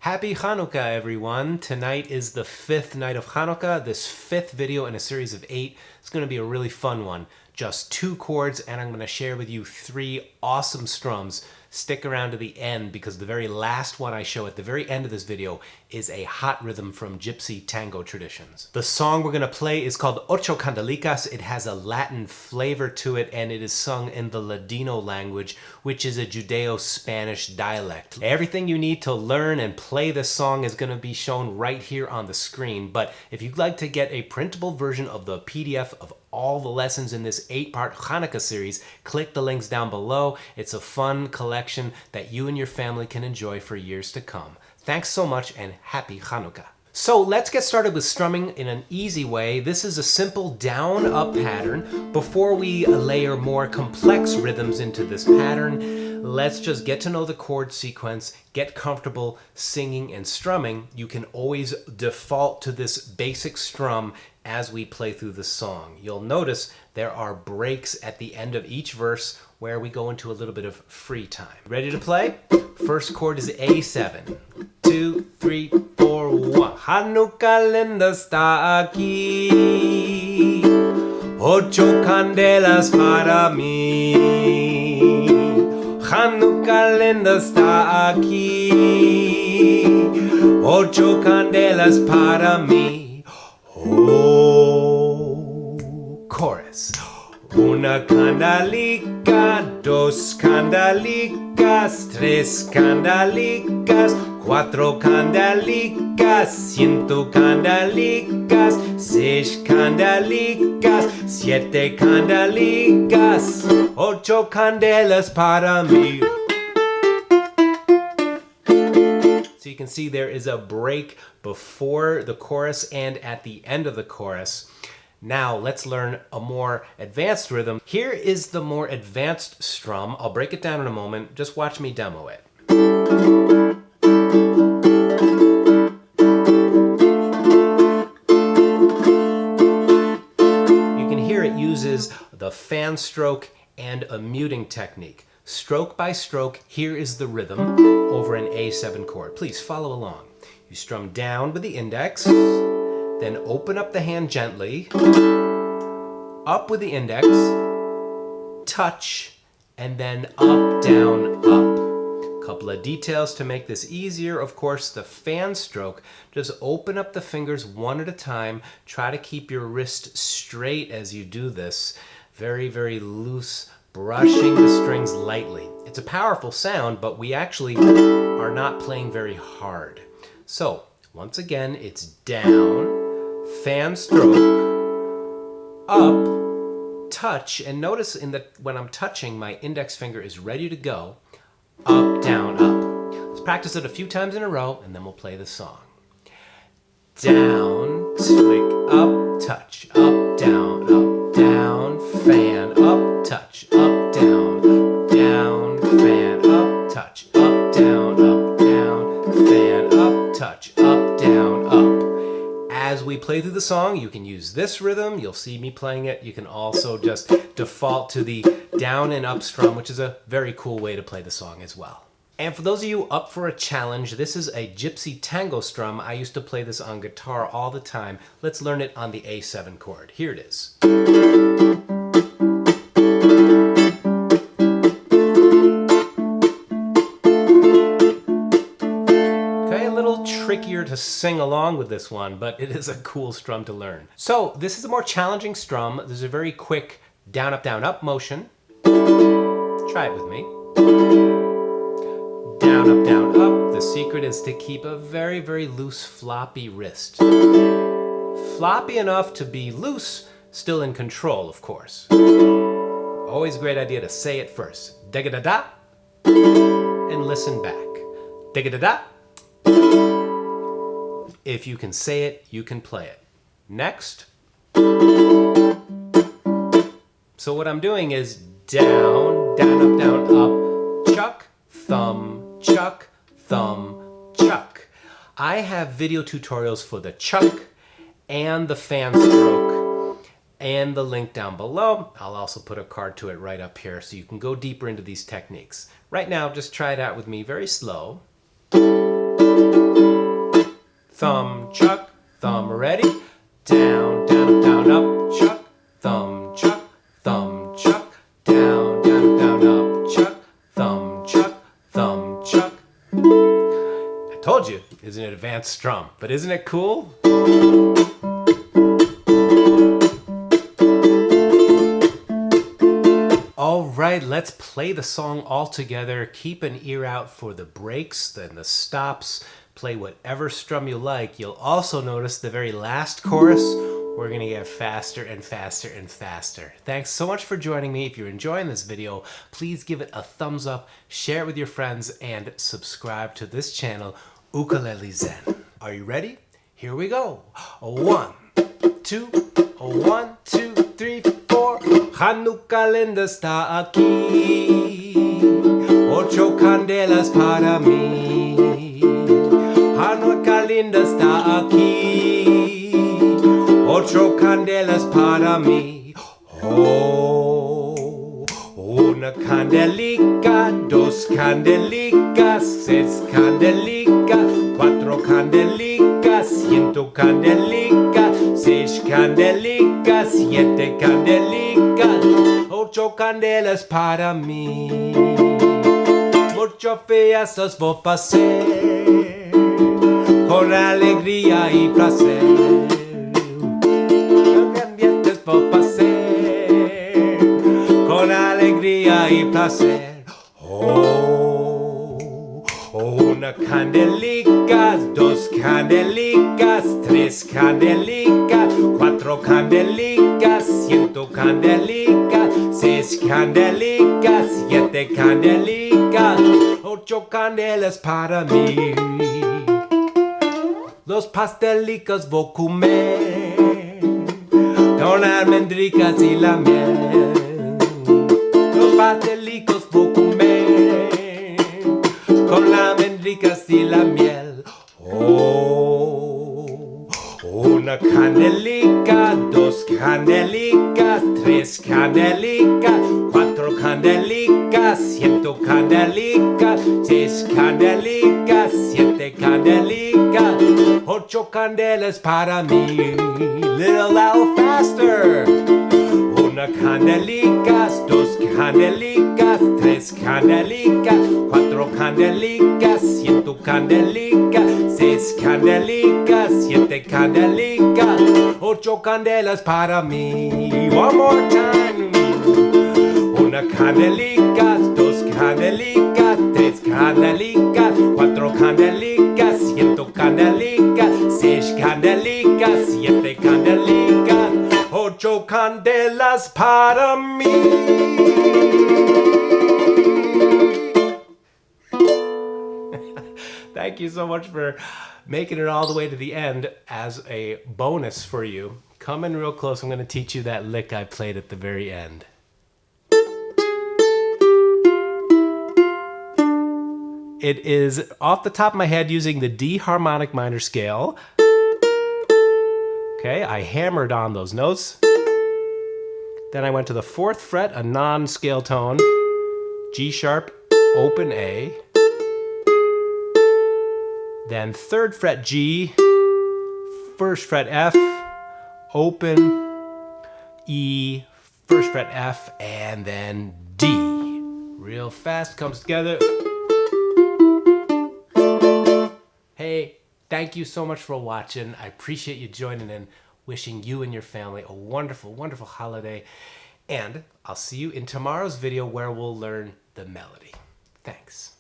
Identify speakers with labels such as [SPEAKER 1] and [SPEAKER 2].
[SPEAKER 1] Happy Hanukkah, everyone. Tonight is the 5th night of Hanukkah. This 5th video in a series of 8 is going to be a really fun one. Just 2 chords, and I'm going to share with you 3 awesome strums. Stick around to the end because the very last one I show at the very end of this video is a hot rhythm from Gypsy tango traditions. The song we're going to play is called Ocho Kandelikas. It has a Latin flavor to it, and it is sung in the Ladino language, which is a Judeo-Spanish dialect. Everything you need to learn and play this song is going to be shown right here on the screen, but if you'd like to get a printable version of the PDF of all the lessons in this 8-part Hanukkah series, click the links down below. It's a fun collection that you and your family can enjoy for years to come. Thanks so much and happy Hanukkah. So let's get started with strumming in an easy way. This is a simple down-up pattern. Before we layer more complex rhythms into this pattern, let's just get to know the chord sequence, get comfortable singing and strumming. You can always default to this basic strum as we play through the song. You'll notice there are breaks at the end of each verse where we go into a little bit of free time. Ready to play? First chord is A7. 2, 3, 4, 1. Hanukkah linda está aquí. Ocho candelas para mí. Hanukkah linda está aquí. Ocho candelas para mí. Oh, chorus. Una candelica, dos candelicas, tres candelicas, cuatro candelicas, 100 candelicas, 6 candelicas, 7 candelicas, 8 candelas para mí. So you can see there is a break before the chorus and at the end of the chorus. Now let's learn a more advanced rhythm. Here is the more advanced strum. I'll break it down in a moment. Just watch me demo it. You can hear it uses the fan stroke and a muting technique. Stroke by stroke, here is the rhythm over an A7 chord. Please follow along. You strum down with the index, then open up the hand gently, up with the index, touch, and then up, down, up. Couple of details to make this easier. Of course, the fan stroke, just open up the fingers one at a time. Try to keep your wrist straight as you do this. Very, very loose, brushing the strings lightly. It's a powerful sound, but we actually are not playing very hard. So, once again, it's down, fan stroke, up, touch, and notice when I'm touching, my index finger is ready to go, up, down, up. Let's practice it a few times in a row, and then we'll play the song. Down, click, up, touch, up, down, fan, up, touch, up, down, fan, up, touch, up, down, fan, up, touch, up, down, up. As we play through the song, you can use this rhythm. You'll see me playing it. You can also just default to the down and up strum, which is a very cool way to play the song as well. And for those of you up for a challenge, this is a Gypsy tango strum. I used to play this on guitar all the time. Let's learn it on the A7 chord. Here it is. Trickier to sing along with this one, but it is a cool strum to learn. So this is a more challenging strum. There's a very quick down, up motion. Try it with me. Down, up. The secret is to keep a very, very loose, floppy wrist. Floppy enough to be loose, still in control, of course. Always a great idea to say it first. Digga-da-da, and listen back. Digga-da-da. If you can say it, you can play it. Next. So what I'm doing is down, up, chuck, thumb, chuck, I have video tutorials for the chuck and the fan stroke and the link down below. I'll also put a card to it right up here so you can go deeper into these techniques. Right now, just try it out with me very slow. thumb, chuck, thumb, ready? Down, down, down, up, chuck, thumb, chuck, thumb, chuck, down, down, down, up, chuck, thumb, chuck, thumb, chuck. I told you, isn't it advanced strum? But isn't it cool? All right, let's play the song all together. Keep an ear out for the breaks, then the stops. Play whatever strum you like. You'll also notice the very last chorus, we're gonna get faster and faster and faster. Thanks so much for joining me. If you're enjoying this video, please give it a thumbs up, share it with your friends, and subscribe to this channel, Ukulele Zen. Are you ready? Here we go. 1, 2, 1, 2, 3, 4. Hanukkah linda está aquí. Ocho candelas para mí. Hanukkah linda está aquí. Ocho candelas para mí. Oh, una candelica, dos candelicas, 6 candelicas, 4 candelicas, 100 candelicas, 6 candelicas, 7 candelicas, 8 candelas para mí. Muchas fiestas voy a hacer con alegría y placer. Fiestas voy a hacer con alegría y placer. Oh, una candelica, 2 candelicas, 3 candelicas, 4 candelicas, 100 candelicas, 6 candelicas, 7 candelicas, 8 candelas para mí. Los pastelicos voy a comer con almendricas y la miel. Los pastelicos voy a comer con almendricas y la miel. Oh, una candelica, 2 candelicas, 3 candelicas, 4 candelicas, 100 candelicas, 6 candelicas, 7 candelicas, 8 candelas para mí. Little faster. Una candelica, 2 candelicas, 3 candelicas, 4 candelicas, 100 candelicas, 6 candelicas, 7 candelicas, 8 candelas para mí. One more time. Una candelica, 2 candelicas, 3 candelicas, 4 candelicas, 100 candelicas, 6 candelicas, 7 candelicas, 8 candelas para mí. Thank you so much for making it all the way to the end. As a bonus for you, come in real close. I'm going to teach you that lick I played at the very end. It is off the top of my head using the D harmonic minor scale. Okay, I hammered on those notes. Then I went to the 4th fret, a non-scale tone, G sharp, open A. Then 3rd fret G, 1st fret F, open E, 1st fret F, and then D. Real fast, comes together. Hey, thank you so much for watching. I appreciate you joining in. Wishing you and your family a wonderful, wonderful holiday. And I'll see you in tomorrow's video where we'll learn the melody. Thanks.